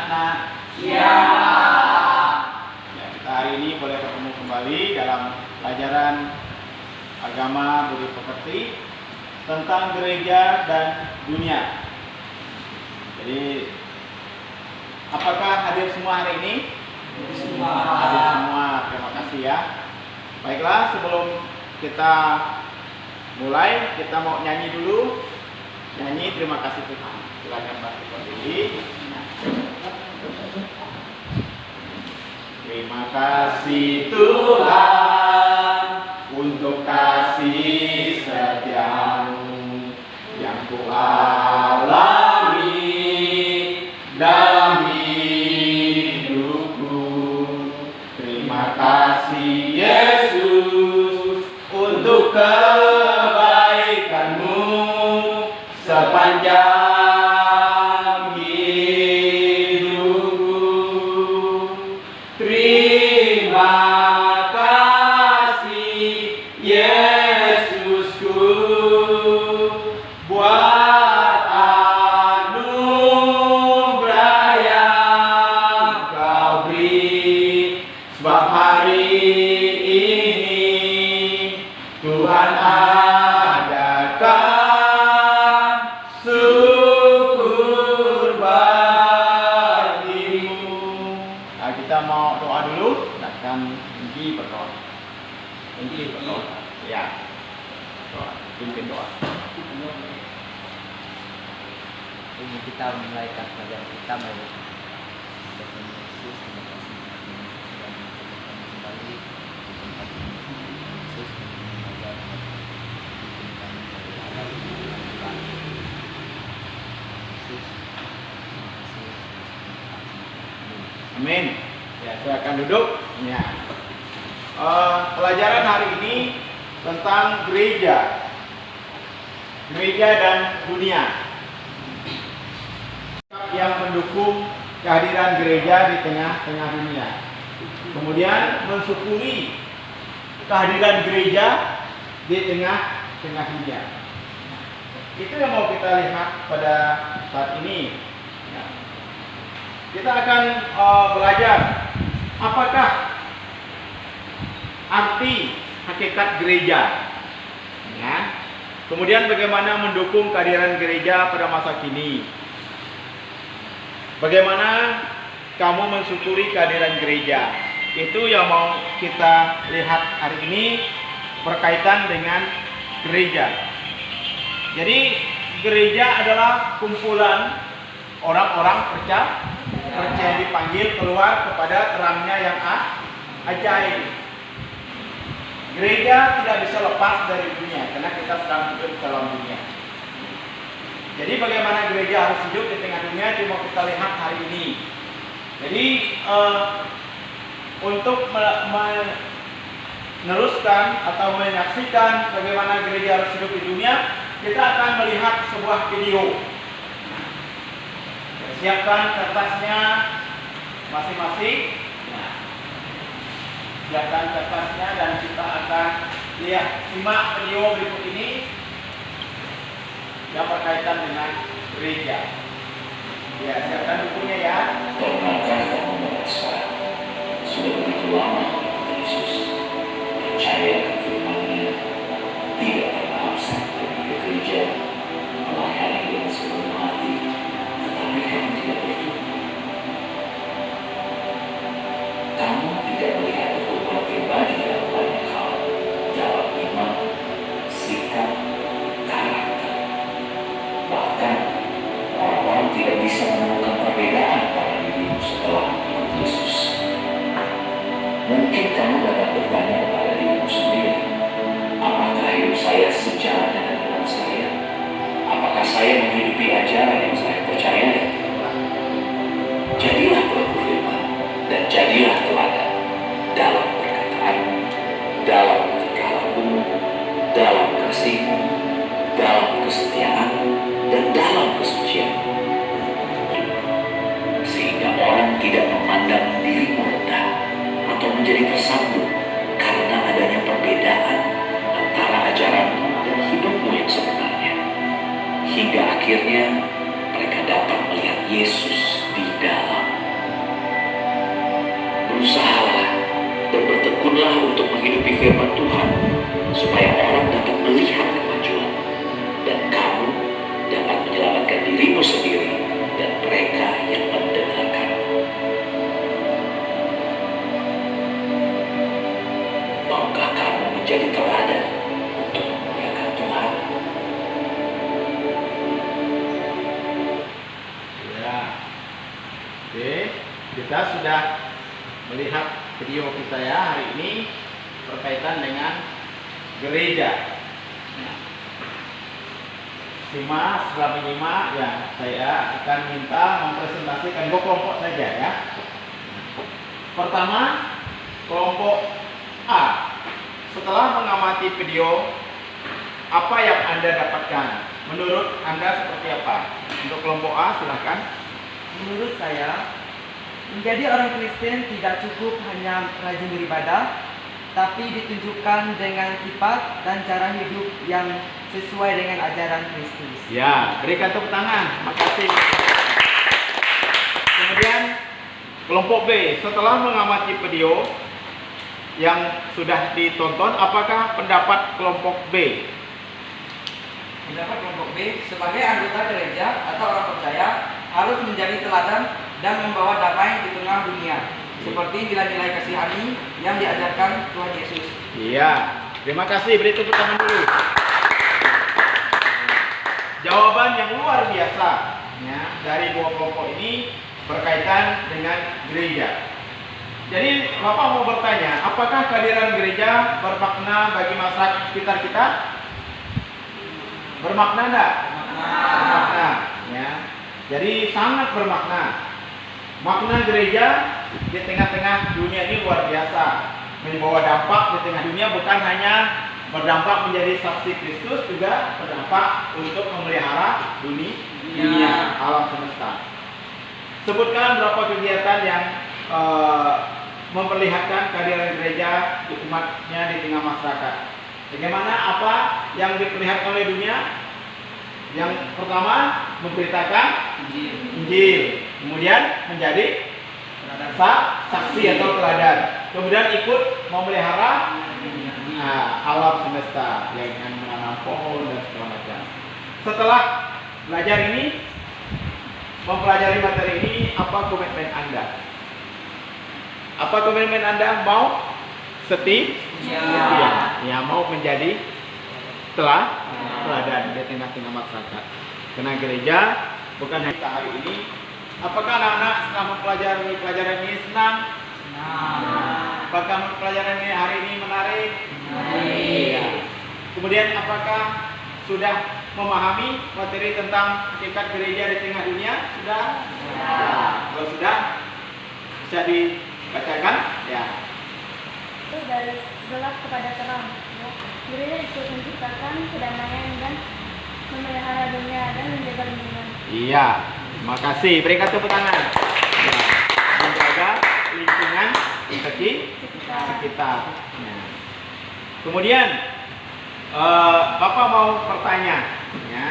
anak-anak? Siap. Ya, kita hari ini boleh ketemu kembali dalam pelajaran agama budi pekerti tentang gereja dan dunia. Jadi, apakah hadir semua hari ini? Hadir semua, terima kasih ya. Baiklah, sebelum kita mulai, kita mau nyanyi dulu. Nyanyi terima kasih Tuhan. Silakan bantu berdiri. Terima kasih Tuhan untuk kasih setiamu yang ku alami dalam hidupku. Terima kasih Yesus untuk kebaikanmu sepanjang kita memulaikan pelajaran kita kembali amin. Ya, silakan duduk. Ya. Pelajaran hari ini tentang gereja dan dunia yang mendukung kehadiran gereja di tengah-tengah dunia. Kemudian mensyukuri kehadiran gereja di tengah-tengah dunia. Itu yang mau kita lihat pada saat ini. Ya. Kita akan belajar apakah arti hakikat gereja. Ya. Kemudian bagaimana mendukung kehadiran gereja pada masa kini. Bagaimana kamu mensyukuri kehadiran gereja? Itu yang mau kita lihat hari ini berkaitan dengan gereja. Jadi gereja adalah kumpulan orang-orang percaya dipanggil keluar kepada terangnya yang ajaib. Gereja tidak bisa lepas dari dunia karena kita sedang hidup dalam dunia. Jadi bagaimana gereja harus hidup di tengah dunia itu mau kita lihat hari ini. Jadi untuk meneruskan atau menyaksikan bagaimana gereja harus hidup di dunia, kita akan melihat sebuah video. Siapkan kertasnya masing-masing. Nah, siapkan kertasnya dan kita akan simak video berikut ini yang berkaitan dengan gereja. Ya, siapkan bukunya ya. Pernahkah kamu merasa sudah begitu lama Yesus percaya akan firman-Nya, tidak pernah absen pergi ke gereja, melayani dengan sepenuh hati, tetapi kamu tidak bertumbuh. Kamu tidak melihat pertumbuhan pribadi dalam banyak hal, dalam iman, sikap, karakter. Bahkan orang-orang tidak bisa menemukan perbedaan pada dirimu setelah ikut Yesus. Mungkin kamu dapat bertanya kepada dirimu sendiri, apakah hidup saya sejalan dengan iman saya? Apakah saya menghidupi ajaran yang saya percayai? Jadilah pelaku firman dan jadilah teladan dalam perkataan, dalam tingkah lakumu, dalam kasihmu, dalam kesetiaanmu, dan dalam kesucian, sehingga orang tidak memandang dirimu rendah atau menjadi tersandung karena adanya perbedaan antara ajaranmu dan hidupmu yang sebenarnya, hingga akhirnya mereka dapat melihat Yesus di dalam menghidupi firman Tuhan, supaya orang dapat melihat kemajuan, dan kamu dapat menyelamatkan dirimu sendiri dan mereka yang mendengarkan. Maukah kamu menjadi teladan untuk memuliakan Tuhan? Ya. Oke, kita sudah melihat video kita ya hari ini berkaitan dengan gereja. Nah, setelah menyimak ya, saya akan minta mempresentasikan 2 kelompok saja ya. Pertama, kelompok A. Setelah mengamati video, apa yang Anda dapatkan? Menurut Anda seperti apa? Untuk kelompok A, silahkan. Menurut saya, menjadi orang Kristen tidak cukup hanya rajin beribadah, tapi ditunjukkan dengan sifat dan cara hidup yang sesuai dengan ajaran Kristus. Ya, berikan tepuk tangan. Makasih. Kemudian kelompok B, setelah mengamati video yang sudah ditonton, apakah pendapat kelompok B? Pendapat kelompok B, sebagai anggota gereja atau orang percaya harus menjadi teladan dan membawa damai di tengah dunia, seperti nilai-nilai kasihani yang diajarkan Tuhan Yesus. Iya, terima kasih. Beri tepuk tangan dulu. Jawaban yang luar biasa ya, dari 2 kelompok ini berkaitan dengan gereja. Jadi Bapak mau bertanya, apakah kehadiran gereja bermakna bagi masyarakat sekitar kita? Bermakna enggak? Bermakna. Ya. Jadi sangat bermakna. Makna gereja di tengah-tengah dunia ini luar biasa. Membawa dampak di tengah dunia, bukan hanya berdampak menjadi saksi Kristus, juga berdampak untuk memelihara dunia alam semesta. Sebutkan berapa kegiatan yang memperlihatkan kehadiran gereja di umatnya di tengah masyarakat. Bagaimana apa yang diperlihatkan oleh dunia? Yang pertama, memberitakan Injil. Kemudian menjadi saksi atau teladan. Kemudian ikut memelihara alam semesta, yang dengan menanam pohon dan segala macam. Setelah belajar ini, mempelajari materi ini, apa komitmen Anda? Apa komitmen Anda? Mau setia? Ya, mau menjadi teladan di tengah-tengah masyarakat. Karena gereja bukan hanya hari ini. Apakah anak-anak setelah mempelajari pelajaran ini senang? Apakah pelajaran ini hari ini menarik? Iya. Kemudian apakah sudah memahami materi tentang hakikat gereja di tengah dunia? Sudah? Ya. Kalau sudah, bisa dibacakan? Ya. Itu dari gelap kepada terang. Gereja ikut menciptakan kedamaian dan memelihara dunia dan menjaga lingkungan. Iya, terima kasih. Berikan tepuk tangan. Ya, menjaga lingkungan sekitar. Ya. Kemudian Bapak mau bertanya, ya.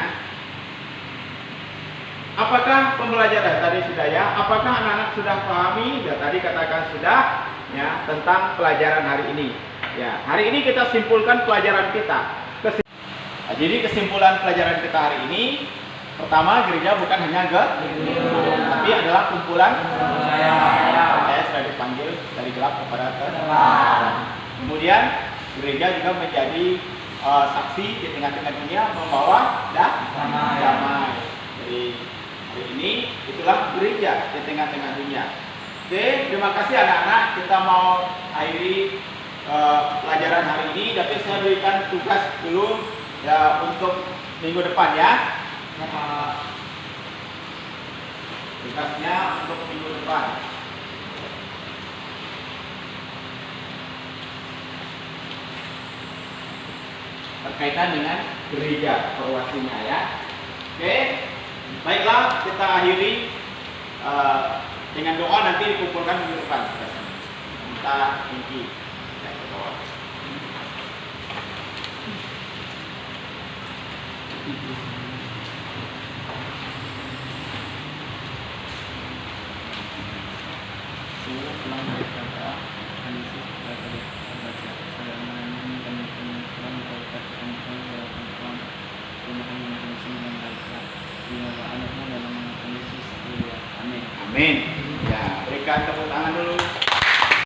Apakah pembelajaran tadi sudah ya? Apakah anak-anak sudah pahami? Ya, tadi katakan sudah, ya, tentang pelajaran hari ini. Ya, hari ini kita simpulkan pelajaran kita. Jadi kesimpulan pelajaran kita hari ini, pertama, gereja bukan hanya tapi adalah kumpulan saya sudah dipanggil dari gelap kepada terang. Kemudian gereja juga menjadi saksi di tengah-tengah dunia, membawa damai. Jadi hari ini itulah gereja di tengah-tengah dunia. Oke, terima kasih anak-anak. Kita mau akhiri pelajaran hari ini, tapi saya berikan tugas dulu ya untuk minggu depan ya. Tugasnya untuk minggu depan. Berkaitan dengan gereja perwasinya ya. Oke, baiklah kita akhiri dengan doa, nanti dikumpulkan minggu depan. Minta Inki. Amin. Ya, berikan tepuk tangan dulu